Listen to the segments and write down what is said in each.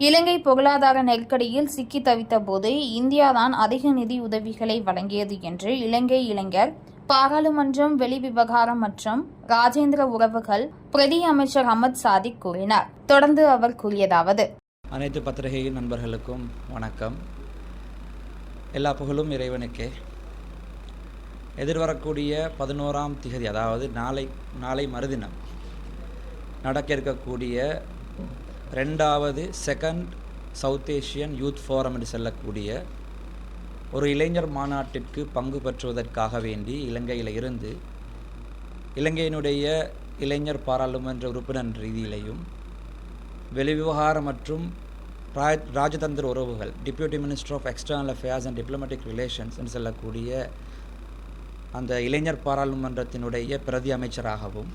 இலங்கை பொருளாதார நெருக்கடியில் சிக்கி தவித்த போது இந்தியாதான் அதிக நிதி உதவிகளை வழங்கியது என்று இலங்கை இளைஞர் பாராளுமன்றம் வெளிவிவகாரம் மற்றும் ராஜேந்திர உறவுகள் பிரதி அமைச்சர் அஹமத் சாதிக் கூறினார். தொடர்ந்து அவர் கூறியதாவது: அனைத்து பத்திரிகை நண்பர்களுக்கும் வணக்கம். எல்லா புகழும் இறைவனுக்கே. எதிர்வரக்கூடிய 11ஆம் திகதி, அதாவது நாளை மறுதினம் நடக்க இருக்கக்கூடிய 2வது second south Asian youth forum என்று சொல்லக்கூடிய ஒரு இளைஞர் மாநாட்டிற்கு பங்கு பெற்றுவதற்காக வேண்டி இலங்கையில் இருந்து இலங்கையினுடைய இளைஞர் பாராளுமன்ற உறுப்பினர் ரீதியிலையும் வெளிவிவகாரம் மற்றும் ராஜதந்திர உறவுகள் deputy minister of external affairs and diplomatic relations என்று சொல்லக்கூடிய அந்த இளைஞர் பாராளுமன்றத்தினுடைய பிரதி அமைச்சராகவும்,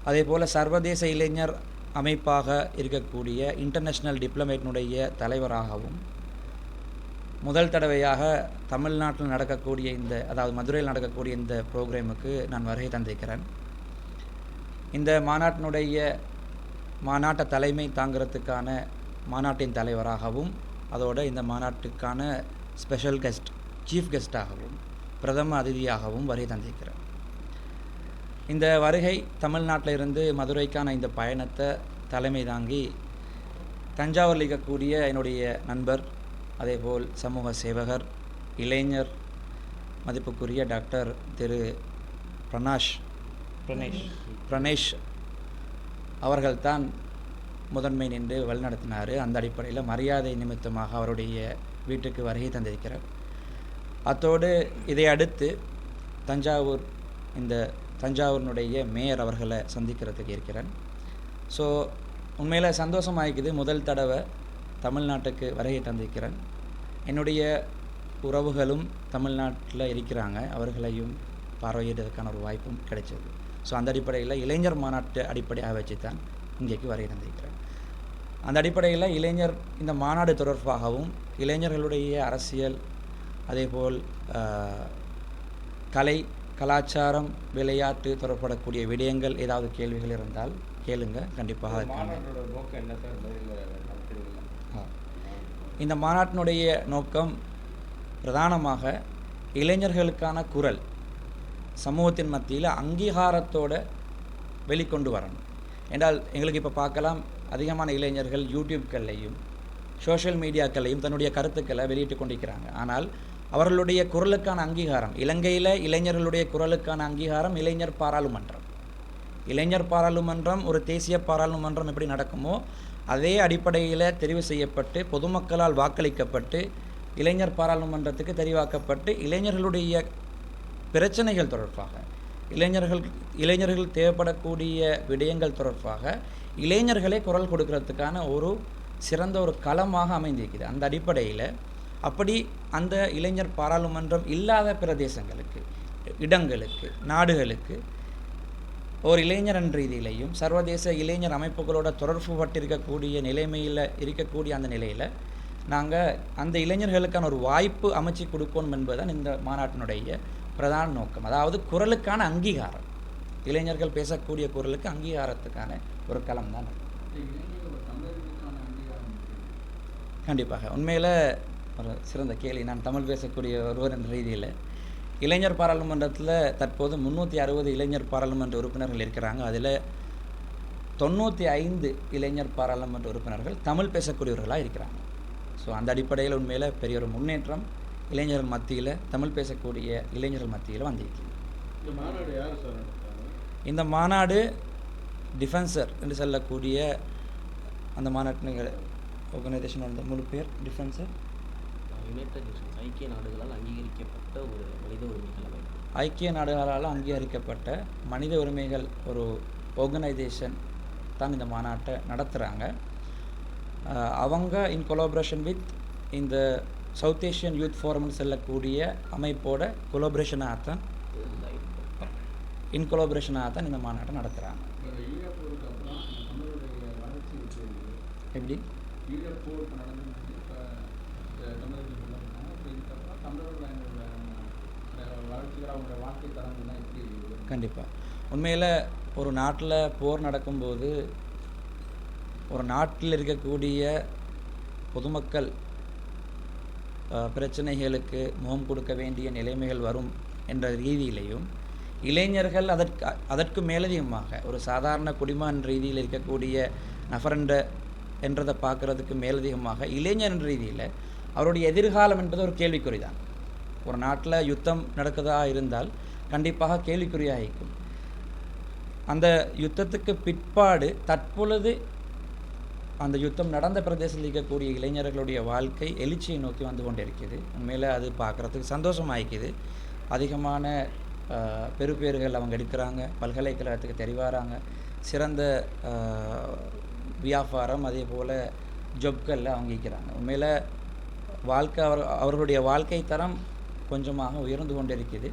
அதே போல் சர்வதேச இளைஞர் அமைப்பாக இருக்கக்கூடிய இன்டர்நேஷ்னல் டிப்ளமேட்டினுடைய தலைவராகவும் முதல் தடவையாக தமிழ்நாட்டில் நடக்கக்கூடிய அதாவது மதுரையில் நடக்கக்கூடிய இந்த ப்ரோக்ராமுக்கு நான் வருகை தந்திருக்கிறேன். இந்த மாநாட்டை தலைமை தாங்கிறதுக்கான மாநாட்டின் தலைவராகவும், அதோடு இந்த மாநாட்டுக்கான ஸ்பெஷல் கெஸ்ட் சீஃப் கெஸ்டாகவும் பிரதம அதிதியாகவும் வருகை தந்திருக்கிறேன். இந்த வருகை தமிழ்நாட்டில் இருந்து மதுரைக்கான இந்த பயணத்தை தலைமை தாங்கி தஞ்சாவூரில் இருக்கக்கூடிய என்னுடைய நண்பர், அதேபோல் சமூக சேவகர், இளைஞர் மதிப்புக்குரிய டாக்டர் திரு பிரணேஷ் அவர்கள்தான் முதன்மை நின்று வழிநடத்தினார். அந்த அடிப்படையில் மரியாதை நிமித்தமாக அவருடைய வீட்டுக்கு வருகை தந்திருக்கிறார். அத்தோடு இதை அடுத்து தஞ்சாவூரினுடைய மேயர் அவர்களை சந்திக்கிறதுக்கு இருக்கிறேன். ஸோ உண்மையில் சந்தோஷமாகிக்குது. முதல் தடவை தமிழ்நாட்டுக்கு வருகை தந்திருக்கிறேன். என்னுடைய உறவுகளும் தமிழ்நாட்டில் இருக்கிறாங்க, அவர்களையும் பார்வையிடுவதற்கான ஒரு வாய்ப்பும் கிடைச்சது. ஸோ அந்த அடிப்படையில் இளைஞர் மாநாட்டு அடிப்படையாக வச்சு தான் இங்கேக்கு வருகை தந்திருக்கிறேன். அந்த அடிப்படையில் இந்த மாநாடு தொடர்பாகவும் இளைஞர்களுடைய அரசியல், அதேபோல் கலாச்சாரம், விளையாட்டு தொடர்படக்கூடிய விடயங்கள் ஏதாவது கேள்விகள் இருந்தால் கேளுங்க, கண்டிப்பாக. இந்த மாநாட்டினுடைய நோக்கம் பிரதானமாக இளைஞர்களுக்கான குரல் சமூகத்தின் மத்தியில் அங்கீகாரத்தோடு வெளிக்கொண்டு வரணும். என்றால் எங்களுக்கு இப்போ பார்க்கலாம், அதிகமான இளைஞர்கள் யூடியூப்கள்லையும் சோஷியல் மீடியாக்கள்லையும் தன்னுடைய கருத்துக்களை வெளியிட்டு கொண்டிருக்கிறாங்க. ஆனால் அவர்களுடைய குரலுக்கான அங்கீகாரம், இலங்கையில் இளைஞர்களுடைய குரலுக்கான அங்கீகாரம் இளைஞர் பாராளுமன்றம் ஒரு தேசிய பாராளுமன்றம் எப்படி நடக்குமோ அதே அடிப்படையில் தெரிவு செய்யப்பட்டு பொதுமக்களால் வாக்களிக்கப்பட்டு இளைஞர் பாராளுமன்றத்துக்கு தெரிவாக்கப்பட்டு இளைஞர்களுடைய பிரச்சனைகள் தொடர்பாக, இளைஞர்கள் தேவைப்படக்கூடிய விடயங்கள் தொடர்பாக இளைஞர்களே குரல் கொடுக்கறதுக்கான ஒரு சிறந்த ஒரு களமாக அமைந்திருக்குது. அந்த அடிப்படையில் அப்படி அந்த இளைஞர் பாராளுமன்றம் இல்லாத பிரதேசங்களுக்கு, இடங்களுக்கு, நாடுகளுக்கு ஒரு இளைஞர் என்ற ரீதியிலையும் சர்வதேச இளைஞர் அமைப்புகளோட தொடர்பு பட்டிருக்கக்கூடிய நிலைமையில் இருக்கக்கூடிய அந்த நிலையில் நாங்கள் அந்த இளைஞர்களுக்கான ஒரு வாய்ப்பு அமைச்சு கொடுக்கணும் என்பதுதான் இந்த மாநாட்டினுடைய பிரதான நோக்கம். அதாவது குரலுக்கான அங்கீகாரம், இளைஞர்கள் பேசக்கூடிய குரலுக்கு அங்கீகாரத்துக்கான ஒரு களம் தான். கண்டிப்பாக உண்மையில் ஒரு சிறந்த கேள்வி. நான் தமிழ் பேசக்கூடிய ஒருவர் என்ற ரீதியில் இளைஞர் பாராளுமன்றத்தில் தற்போது 360 இளைஞர் பாராளுமன்ற உறுப்பினர்கள் இருக்கிறாங்க. அதில் 95 இளைஞர் பாராளுமன்ற உறுப்பினர்கள் தமிழ் பேசக்கூடியவர்களாக இருக்கிறாங்க. ஸோ அந்த அடிப்படையில் உண்மையில் பெரிய ஒரு முன்னேற்றம் இளைஞர்கள் மத்தியில், தமிழ் பேசக்கூடிய இளைஞர்கள் மத்தியில் வந்திருக்கு. இந்த மாநாடு டிஃபென்சர் என்று சொல்லக்கூடிய அந்த மாநாட்டு ஆர்கனைசேஷனோட முழு பேர் டிஃபென்சர் ஐக்கிய நாடுகளால் அங்கீகரிக்கப்பட்ட ஒரு மனித உரிமைகள் அமைப்பு. ஐக்கிய நாடுகளால் அங்கீகரிக்கப்பட்ட மனித உரிமைகள் ஒரு ஆர்கனைசேஷன் தான் இந்த மாநாட்டை நடத்துகிறாங்க. அவங்க இன் கொலாபரேஷன் வித் இந்த சவுத் ஏஷியன் யூத் ஃபோரம்னு சொல்லக்கூடிய அமைப்போட கொலாபரேஷனாக தான் இந்த மாநாட்டை நடத்துகிறாங்க. எப்படி கண்டிப்பாக உண்மையில் ஒரு நாட்டில் போர் நடக்கும்போது ஒரு நாட்டில் இருக்கக்கூடிய பொதுமக்கள் பிரச்சனைகளுக்கு முகம் கொடுக்க வேண்டிய நிலைமைகள் வரும் என்ற ரீதியிலையும், இளைஞர்கள் அதற்கு மேலதிகமாக ஒரு சாதாரண குடிமகன் ரீதியில் இருக்கக்கூடிய நபர் என்றதை பார்க்குறதுக்கு மேலதிகமாக இளைஞர் என்ற ரீதியில் அவருடைய எதிர்காலம் என்பது ஒரு கேள்விக்குறி தான். ஒரு நாட்டில் யுத்தம் நடக்குதா இருந்தால் கண்டிப்பாக கேள்விக்குறியாக இருக்கும். அந்த யுத்தத்துக்கு பிற்பாடு தற்பொழுது அந்த யுத்தம் நடந்த பிரதேசத்தில் இருக்கக்கூடிய இளைஞர்களுடைய வாழ்க்கை எழுச்சியை நோக்கி வந்து கொண்டு இருக்குது. உண்மையில் அது பார்க்குறதுக்கு சந்தோஷமாகிக்குது. அதிகமான பெறுபேறுகள் அவங்க எடுக்கிறாங்க, பல்கலைக்கழகத்துக்கு தெரிவாராங்க, சிறந்த வியாபாரம் அதே போல் ஜொப்களில் அவங்க இருக்கிறாங்க. உண்மையில் வாழ்க்கை அவர்களுடைய வாழ்க்கை தரம் கொஞ்சமாக உயர்ந்து கொண்டு இருக்குது.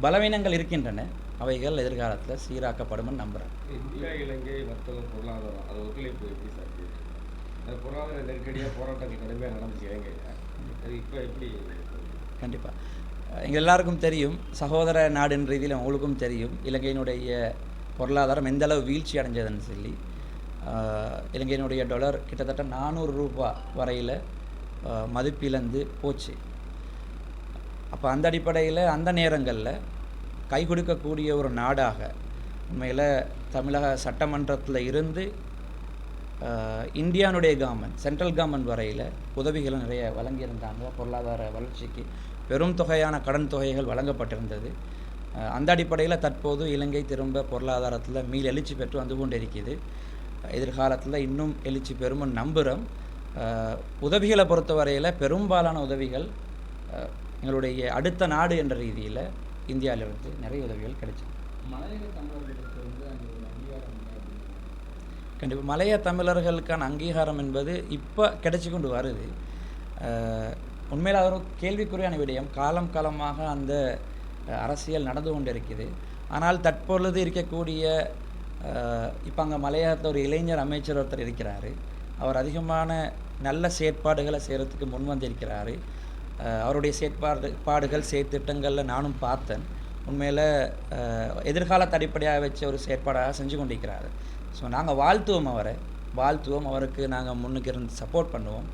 பலவீனங்கள் இருக்கின்றன, அவைகள் எதிர்காலத்தில் சீராக்கப்படும் நம்புகிறேன். இந்தியா இலங்கை வர்த்தக பொருளாதாரம் அது ஒத்துழைப்பு எப்படி சார்? அது பொருளாதார நெருக்கடியாக போராட்டங்கள் கடுமையாக நடந்துச்சு இலங்கையில், அது இப்போ எப்படி? கண்டிப்பாக எங்கள் எல்லாருக்கும் தெரியும், சகோதர நாடுன்ற ரீதியில் உங்களுக்கும் தெரியும் இலங்கையினுடைய பொருளாதாரம் எந்தளவு வீழ்ச்சி அடைஞ்சதுன்னு சொல்லி. இலங்கையினுடைய டாலர் கிட்டத்தட்ட 400 ரூபா வரையில் மதிப்பிழந்து போச்சு. அப்போ அந்த அடிப்படையில் அந்த நேரங்களில் கை கொடுக்கக்கூடிய ஒரு நாடாக உண்மையில் தமிழக சட்டமன்றத்தில் இருந்து இந்தியானுடைய கவர்மெண்ட், சென்ட்ரல் கவர்மெண்ட் வரையில் உதவிகளை நிறைய வழங்கியிருந்தாங்க. பொருளாதார வளர்ச்சிக்கு பெரும் தொகையான கடன் தொகைகள் வழங்கப்பட்டிருந்தது. அந்த அடிப்படையில் தற்போது இலங்கை திரும்ப பொருளாதாரத்தில் மீள் எழுச்சி பெற்று வந்து கொண்டு இருக்குது. எதிர்காலத்தில் இன்னும் எழுச்சி பெறும் நம்புகிறோம். உதவிகளை பொறுத்தவரையில் பெரும்பாலான உதவிகள் எங்களுடைய அடுத்த நாடு என்ற ரீதியில் இந்தியாவிலிருந்து நிறைய உதவிகள் கிடைச்சிது. கண்டிப்பாக மலைய தமிழர்களுக்கான அங்கீகாரம் என்பது இப்போ கிடைச்சி கொண்டு வருது. உண்மையில் அது ஒரு கேள்விக்குறியான விடயம். காலமாக அந்த அரசியல் நடந்து கொண்டு இருக்குது. ஆனால் தற்பொழுது இருக்கக்கூடிய இப்போ அங்கே மலையகத்தில் ஒரு இளைஞர் அமைச்சர் ஒருத்தர் இருக்கிறார். அவர் அதிகமான நல்ல செயற்பாடுகளை செய்கிறதுக்கு முன் வந்திருக்கிறார். அவருடைய செயற்பாடுகள் செயற்திட்டங்களில் நானும் பார்த்தேன். உண்மையில் எதிர்காலத்தை அடிப்படையாக வச்ச ஒரு செயற்பாடாக செஞ்சு கொண்டிருக்கிறார். ஸோ நாங்கள் வாழ்த்துவோம், அவருக்கு நாங்கள் முன்னுக்கு இருந்து சப்போர்ட் பண்ணுவோம்.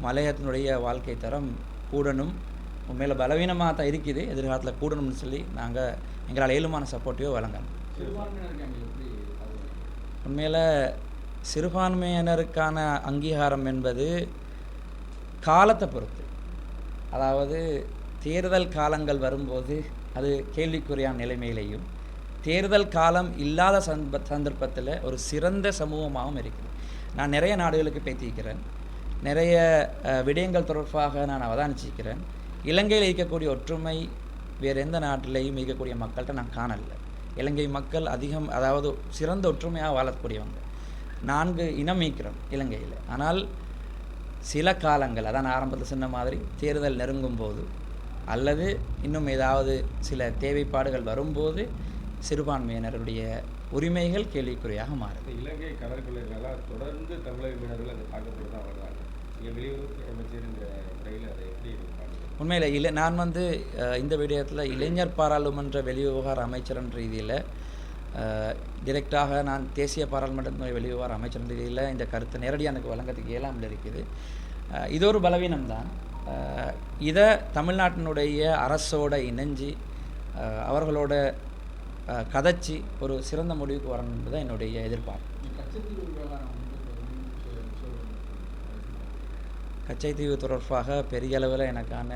மலையகத்தினுடைய வாழ்க்கை தரம் கூடணும். உண்மையில் பலவீனமாக தான் இருக்குது, எதிர்காலத்தில் கூடணும்னு சொல்லி நாங்கள் எங்களால் ஏழுமான சப்போர்ட்டிவோ வழங்கணும். உண்மையில் சிறுபான்மையினருக்கான அங்கீகாரம் என்பது காலத்தை பொறுத்து, அதாவது தேர்தல் காலங்கள் வரும்போது அது கேள்விக்குறியான நிலைமையிலையும், தேர்தல் காலம் இல்லாத சந்தர்ப்பத்தில் ஒரு சிறந்த சமூகமாகவும் இருக்குது. நான் நிறைய நாடுகளுக்கு பேசியிருக்கிறேன், நிறைய விடயங்கள் தொடர்பாக நான் அவதானிச்சிருக்கிறேன். இலங்கையில் இருக்கக்கூடிய ஒற்றுமை வேறு எந்த நாட்டிலையும் இருக்கக்கூடிய மக்கள்கிட்ட நான் காணலை. இலங்கை மக்கள் அதாவது சிறந்த ஒற்றுமையாக வாழக்கூடியவங்க. 4 இனம் இருக்கிறோம் இலங்கையில். ஆனால் சில காலங்கள், அதான் ஆரம்பத்தில் சொன்ன மாதிரி, தேர்தல் நெருங்கும் போது அல்லது இன்னும் ஏதாவது சில தேவைப்பாடுகள் வரும்போது சிறுபான்மையினருடைய உரிமைகள் கேள்விக்குறியாக மாறுது. இலங்கை கடற்கொள்ளைகளால் தொடர்ந்து தமிழக மீனவர்கள் அந்த தாக்கப்பட்டு தான் வர்றாங்க. வெளியுறவு அமைச்சர் இந்த முறையில் அதை எப்படி உண்மையில் நான் இந்த விடயத்தில் இளைஞர் பாராளுமன்ற வெளிவிவகார அமைச்சர் என்ற ரீதியில் டிரெக்டாக நான் தேசிய பாராளுமன்ற வெளிவிவகார அமைச்சர் ரீதியில் இந்த கருத்தை நேரடியாக எனக்கு வழங்கத்துக்கு இயலாமல் இருக்குது. இது ஒரு பலவீனம்தான். இதை தமிழ்நாட்டினுடைய அரசோட இணைஞ்சு அவர்களோட கதைச்சி ஒரு சிறந்த முடிவுக்கு வரணும் என்பது என்னுடைய எதிர்பார்ப்பு. கச்சைத்தீவு தொடர்பாக பெரிய அளவில் எனக்கான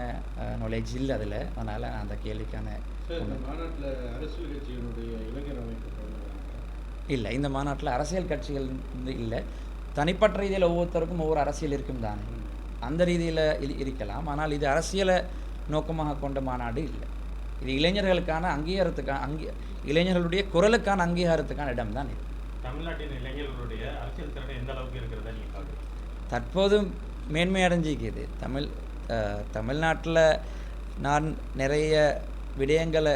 நாலேஜ் இல்லை அதில், அதனால் நான் அந்த கேள்விக்கான இல்லை. இந்த மாநாட்டில் அரசியல் கட்சிகள் இல்லை, தனிப்பட்ட ரீதியில் ஒவ்வொருத்தருக்கும் ஒவ்வொரு அரசியல் இருக்கும் தானே, அந்த ரீதியில் இருக்கலாம். ஆனால் இது அரசியலை நோக்கமாக கொண்ட மாநாடு இல்லை. இது இளைஞர்களுக்கான அங்கீகாரத்துக்கான இளைஞர்களுடைய குரலுக்கான அங்கீகாரத்துக்கான இடம் தான் இது. தமிழ்நாட்டின் இளைஞர்களுடைய அரசியல் திறனை எந்த அளவுக்கு இருக்கிறதா நீங்கள் பார்க்குறீங்க? தற்போது மேன்மை அடைஞ்சிக்குது. தமிழ்நாட்டில் நான் நிறைய விடயங்களை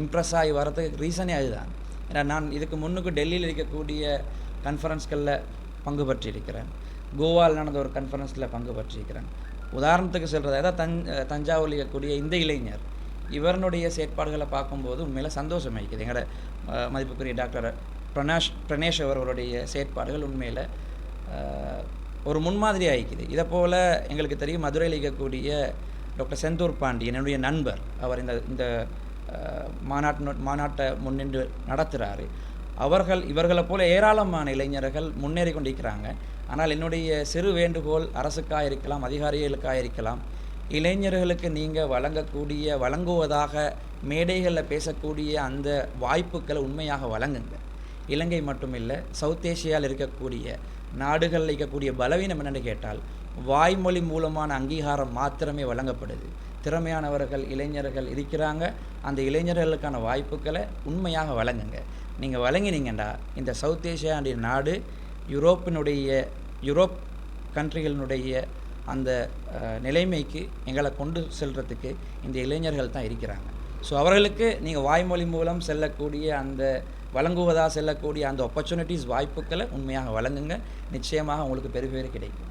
இம்ப்ரெஸ் ஆகி வரதுக்கு ரீசனே அதுதான். ஏன்னா நான் இதுக்கு முன்னுக்கு டெல்லியில் இருக்கக்கூடிய கான்ஃபரன்ஸ்களில் பங்கு பற்றியிருக்கிறேன், கோவாவில் நடந்த ஒரு கான்ஃபரன்ஸில் பங்கு பற்றியிருக்கிறேன். உதாரணத்துக்கு சொல்கிறது, அதாவது தஞ்சாவூரில் இருக்கக்கூடிய இந்த இளைஞர் இவருடைய செயற்பாடுகளை பார்க்கும்போது உண்மையில் சந்தோஷம் அளிக்குது. எங்களோட மதிப்புக்குரிய டாக்டர் பிரணேஷ் அவர்களுடைய செயற்பாடுகள் உண்மையில் ஒரு முன்மாதிரி ஆகிக்குது. இதை போல் எங்களுக்கு தெரியும், மதுரையில் இருக்கக்கூடிய டாக்டர் செந்தூர் பாண்டி என்னுடைய நண்பர். அவர் இந்த மாநாட்டை முன்னின்று நடத்துகிறாரு. இவர்களை போல ஏராளமான இளைஞர்கள் முன்னேறி கொண்டிருக்கிறாங்க. ஆனால் என்னுடைய சிறு வேண்டுகோள் அரசுக்காக இருக்கலாம், அதிகாரிகளுக்காக இருக்கலாம், இளைஞர்களுக்கு நீங்கள் வழங்குவதாக மேடைகளில் பேசக்கூடிய அந்த வாய்ப்புகளை உண்மையாக வழங்குங்க. இலங்கை மட்டுமில்லை, சவுத் ஏசியாவில் இருக்கக்கூடிய நாடுகளில் இருக்கக்கூடிய பலவீனம் என்னென்னு கேட்டால், வாய்மொழி மூலமான அங்கீகாரம் மாத்திரமே வழங்கப்படுது. திறமையானவர்கள் இளைஞர்கள் இருக்கிறாங்க. அந்த இளைஞர்களுக்கான வாய்ப்புகளை உண்மையாக வழங்குங்க. நீங்கள் வழங்கினீங்கன்னா இந்த சவுத் ஏசியாவுடைய நாடு யூரோப் கண்ட்ரிகளினுடைய அந்த நிலைமைக்கு எங்களை கொண்டு செல்கிறதுக்கு இந்த இளைஞர்கள் தான் இருக்கிறாங்க. ஸோ அவர்களுக்கு நீங்கள் வாய்மொழி மூலம் செல்லக்கூடிய செல்லக்கூடிய அந்த ஆப்பர்ச்சுனிட்டிஸ் வாய்ப்புகளை உண்மையாக வழங்குங்க. நிச்சயமாக உங்களுக்கு பெருபேறு கிடைக்கும்.